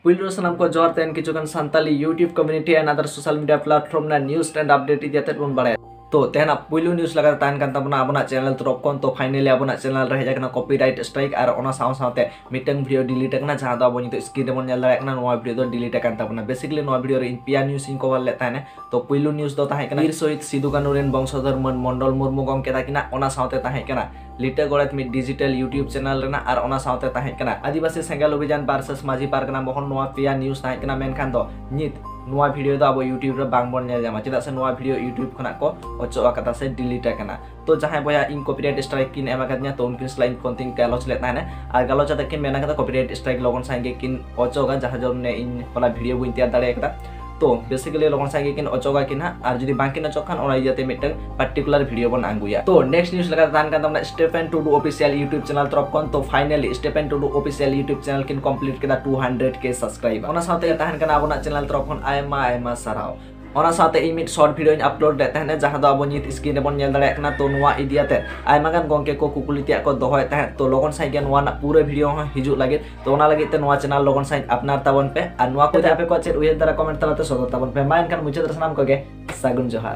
पुइलो सनाम को जोर तेन किचुगन Santali YouTube community and other social media platform ना न्यूज़ एंड अपडेट इदियाते बन बाड़ाय तो तेना पुइलो न्यूज़ लगा तान कान तबना आबना चैनल तरफ कोन तो फाइनली आबना चैनल रे हेजना कॉपीराइट स्ट्राइक और ओना साव सावते मिटंग वीडियो डिलीट करना जहां दो आबो स्क्रीन रे बन नेल दाड़े कना नोआ वीडियो दो डिलीट करन तबना बेसिकली नोआ वीडियो रे पिया न्यूज़ इन कवर ले ताने तो पुइलो न्यूज़ दो ताहे कना वीर शहीद सिदु कानु रेन वंशधर मन मंडल मुर्मू गमके ताकिना ओना सावते ताहे कना लिटा गोड़त में डिजिटल यूट्यूब चैनल रेना और ओना सावते ताहे कना आदिवासी सेंगल अभियान वर्सेस माझी पारगना मोहन नोआ पिया न्यूज़ ताहे कना मेनखान दो नित नोआ वीडियो दो अब यूट्यूब रे बांग बन नेल जामा चेदा से नोआ वीडियो यूट्यूब खना को ओचो कथा से डिलीट करना तो जहां बया इन कॉपीराइट स्ट्राइक किन एमा कदnya तो उनकिन स्लाइन कोंतिंग गालोच लेता है और गालोच तक किन मेना कथा कॉपीराइट स्ट्राइक लोगन संगे किन ओचोगा जहां जो ने इन वाला वीडियो बुइन तैयार दाड़े एकदा तो बेसिकली लोगन संगे किन ओचोगा किन और जदी बांकिन ओचोखान ओना इयाते मिटन पर्टिकुलर वीडियो बन आंगुया तो नेक्स्ट न्यूज़ लगा तान कान Stephen Tudu official YouTube channel तरफ कोन तो finally Stephen Tudu official YouTube channel किन कंप्लीट केदा 200k सब्सक्राइबर ओना साथे ताहन कान आबोना चैनल तरफ कोन आयमा साराव ओना साथे इमिट शॉर्ट वीडियो अपलोड दे तहने जहां दो अब नित स्क्रीन बन नेल दाड़े कना तो नोआ इदियाते आयमा गान गंके को कुकुलितिया को दोहय तहन तो लोगन साइगे नोआ ना पूरे वीडियो ह हिजु लागे तो ओना लागे ते नोआ चैनल लोगन साइ अपनार ताबन पे आ नोआ को आपे को चेक उहे दारा कमेंट तलाते सदर ताबन पे माइन कान मुझे दर्शनाम कोगे सागुन जोहार।